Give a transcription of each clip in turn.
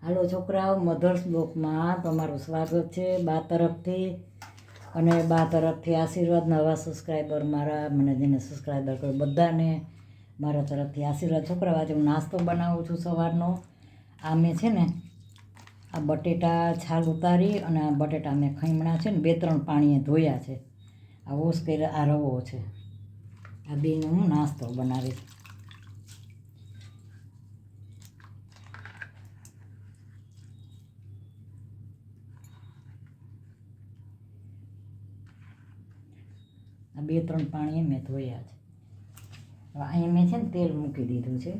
હાલો છોકરાઓ, મધર્સ બ્લોકમાં તમારું સ્વાગત છે બા તરફથી. અને બા તરફથી આશીર્વાદ. નવા સબસ્ક્રાઈબર મારા, મને જેને સબસ્ક્રાઈબર કર્યો બધાને મારા તરફથી આશીર્વાદ. છોકરાઓ, આજે હું નાસ્તો બનાવું છું સવારનો. આ મેં છે ને આ બટેટા છાલ ઉતારી અને આ બટેટા મેં ખમણા છે ને 2-3 પાણીએ ધોયા છે. આ વોશ કર્યા. આ રવો છે. આ બેનો હું નાસ્તો બનાવીશ. આ 2-3 પાણીએ મેં ધોયા છે. હવે અહીં મેં છે ને તેલ મૂકી દીધું છે.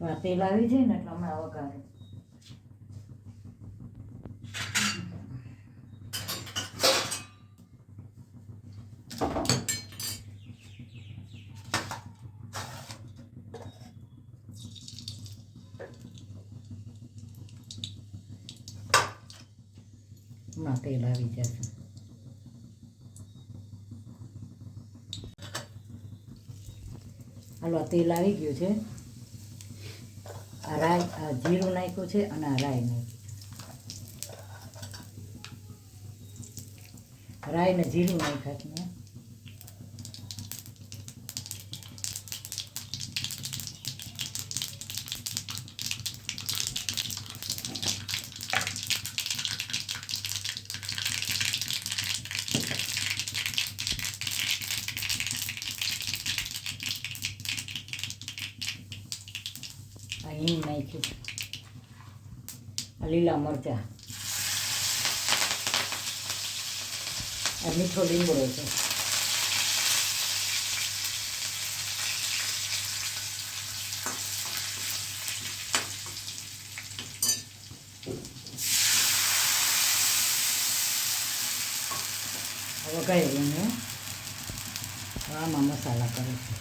આ તેલ આવી જાય ને એટલે હમણાં વઘારું. હમણાં તેલ આવી જશે. હાલો, આ તેલ આવી ગયું છે. આ રાઈ, આ જીરું નાખ્યું છે અને આ રાઈ નાખ્યું. રાઈ ને જીરું નાખ્યા છે. આ હિંગ નાખ્યું. આ લીલા મરચાં. આ મીઠો લીમડો છે. વઘારીને આમાં મસાલા કરે છે.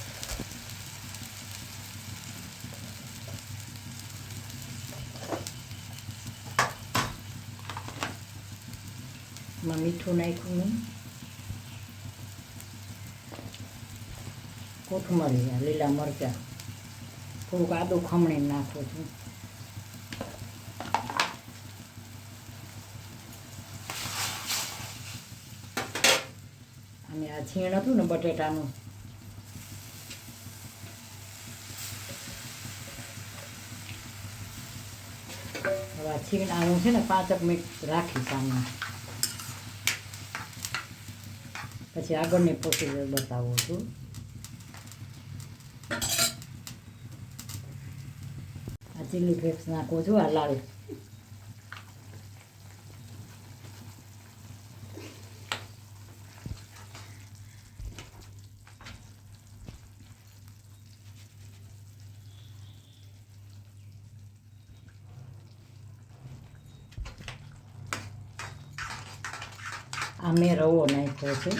માં મીઠું નાખ્યું નહીં. કોથમરી, લીલા મરચાં, થોડુંક આદું ખમણીને નાખું છું. અને આ છીણ હતું ને બટેટાનું, હવે આ છીણ આનું છે ને 5 મિનિટ રાખી સામે. પછી આગળની પ્રોસીજર બતાવું છું. આ ચીલી ફ્લેક્સ નાખું છું. આ લાલ આ મેં રવો નાખ્યો છે.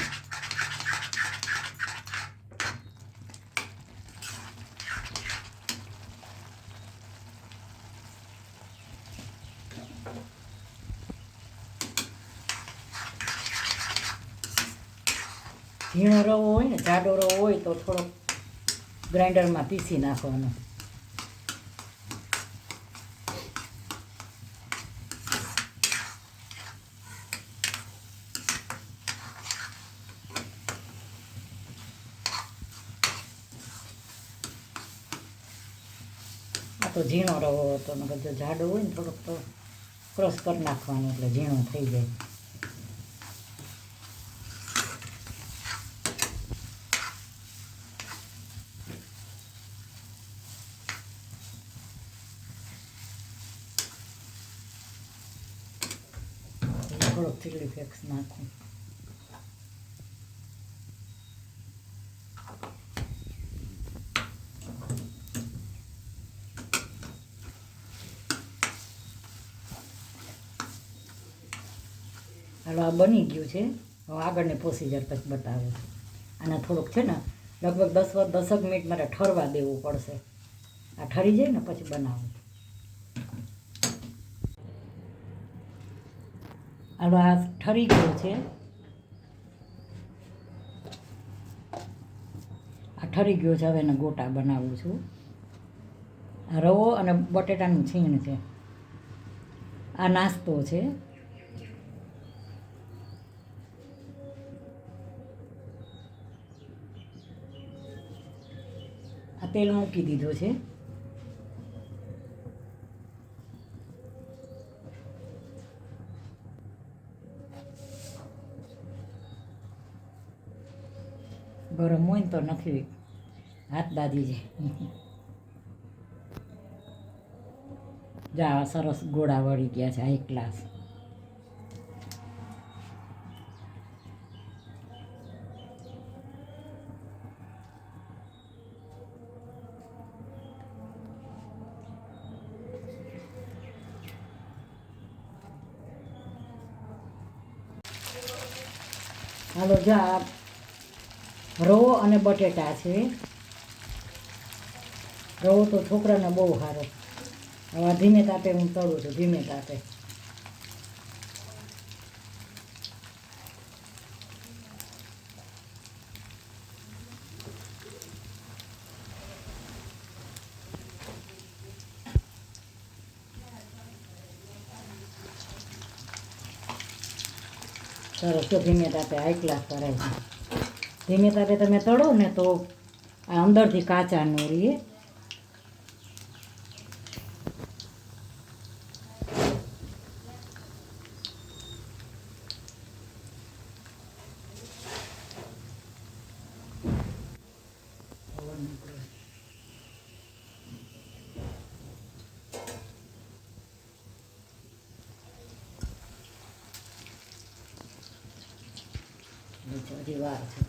ઝીણો રવો હોય ને, જાડો રવો હોય તો થોડોક ગ્રાઇન્ડરમાં પીસી નાખવાનો. આ તો ઝીણો રવો હતો, નકર જો જાડો હોય ને થોડોક તો ક્રશ કરી નાખવાનો એટલે ઝીણો થઈ જાય. થોડોક ચીલી ફ્લેક્સ નાખું. હાલો, આ બની ગયું છે. હવે આગળની પ્રોસીજર પછી બતાવું છું. આને થોડુંક છે ને લગભગ 10 મિનિટ મારે ઠરવા દેવું પડશે. આ ઠરી જાય ને પછી બનાવું. હાલો આ ઠરી ગયો છે, આ ઠરી ગયો છે. હવે એને ગોટા બનાવું છું. આ રવો અને બટેટાનું છીણ છે. આ નાસ્તો છે. આ તેલ મૂકી દીધું છે. ગરમ હોય ને તો નથી હાથ દાદી જાય. જા સરસ ગોળા વળી ગયા છે. આ એક ગ્લાસ. હાલો જા રવો અને બટેટા છે. રવો તો છોકરાને બહુ સારો. હવે ધીમે તાપે હું તળું છું, ધીમે તાપે. સરસ તો ધીમે તાપે હાઈ ક્લાસ કરાય છે. ધીમે તાપે તમે તળો ને તો આ અંદરથી કાચા ન રહીએ. હજી વાર છે.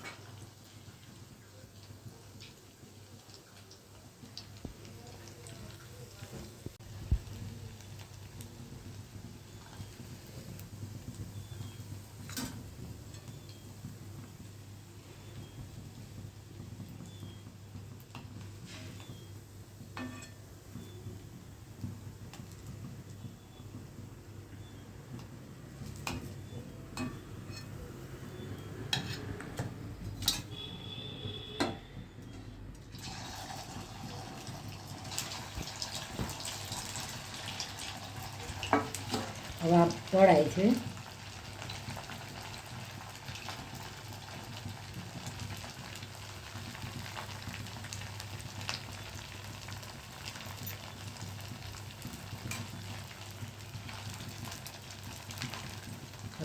હવે આ તળાય છે.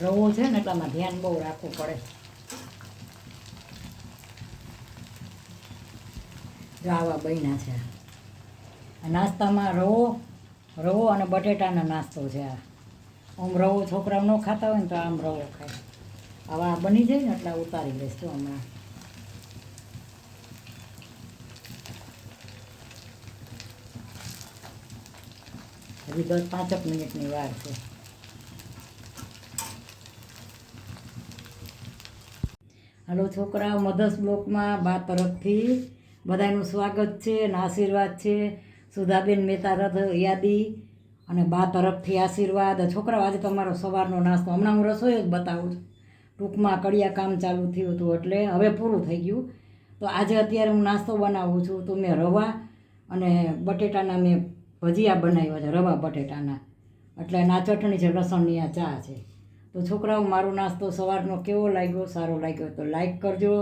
રવો છે ને એટલામાં ધ્યાન બહુ રાખવું પડે. જો આવા બન્યા છે. આ નાસ્તામાં રવો અને બટેટાનો નાસ્તો છે. આ આમ રવો છોકરાઓ ન ખાતા હોય ને તો આમ રવો ખાય. આવા બની જાય ને એટલે ઉતારી લઈશ તો હમણાં. હજી 10-5 મિનિટની વાર છે. હાલો છોકરાઓ, મધર્સ બ્લોકમાં બા તરફથી બધાનું સ્વાગત છે અને આશીર્વાદ છે. સુધાબેન મહેતા રથ યાદી અને બા તરફથી આશીર્વાદ. છોકરાઓ આજે તમારો સવારનો નાસ્તો, હમણાં હું રસોઈ જ બતાવું છું. ટૂંકમાં કડિયા કામ ચાલુ થયું હતું એટલે હવે પૂરું થઈ ગયું. તો આજે અત્યારે હું નાસ્તો બનાવું છું. તો મેં રવા અને બટેટાના મેં ભજીયા બનાવ્યા છે, રવા બટેટાના. એટલે આ ચટણી છે, લસણની આ ચા છે. તો છોકરાઓ, મારો નાસ્તો સવારનો કેવો લાગ્યો? સારો લાગ્યો તો લાઈક કરજો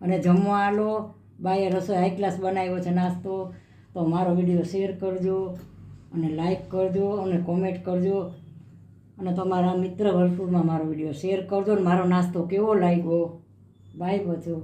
અને જમવા આલો. બાએ રસોઈ હાઈ ક્લાસ બનાવ્યો છે નાસ્તો. તો મારો વિડીયો શેર કરજો અને લાઈક કરજો અને કોમેન્ટ કરજો અને તમારા મિત્ર વર્તુળમાં મારો વિડીયો શેર કરજો. અને મારો નાસ્તો કેવો લાગ્યો? બાય. બધું